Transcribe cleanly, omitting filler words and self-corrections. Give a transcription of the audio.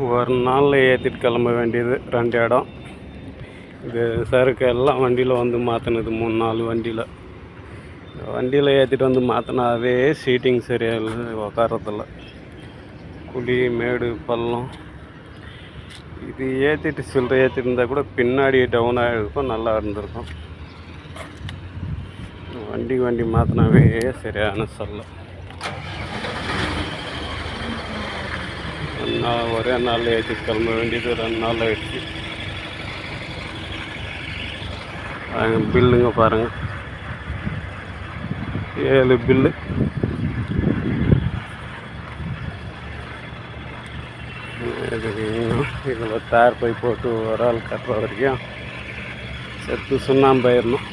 ஒரு நாளில் ஏற்றிட்டு கிளம்ப வேண்டியது 2 இடம். இது சரக்கு எல்லாம் வண்டியில் வந்து மாற்றினது 3-4 வண்டியில் ஏற்றிட்டு வந்து மாற்றினாவே சீட்டிங் சரியாக இல்லை, உக்காரதில்ல. குழி மேடு பள்ளம். இது ஏற்றிட்டு சில்லறை ஏற்றிட்டு இருந்தால் கூட பின்னாடி டவுனாக இருக்கும், நல்லா இருந்திருக்கும். வண்டி மாற்றினாவே சரியான சொல்ல. ஒரே நாளில் ஏற்றிட்டு கிளம்ப வேண்டியது 2 நாள் ஆகிடுச்சு. பில்லுங்க பாருங்கள், 7 பில்லு. இதில் தார் போய் போட்டு ஒரு ஆள் கட்டுற வரைக்கும் செத்து சுண்ணாம்பாயிடணும்.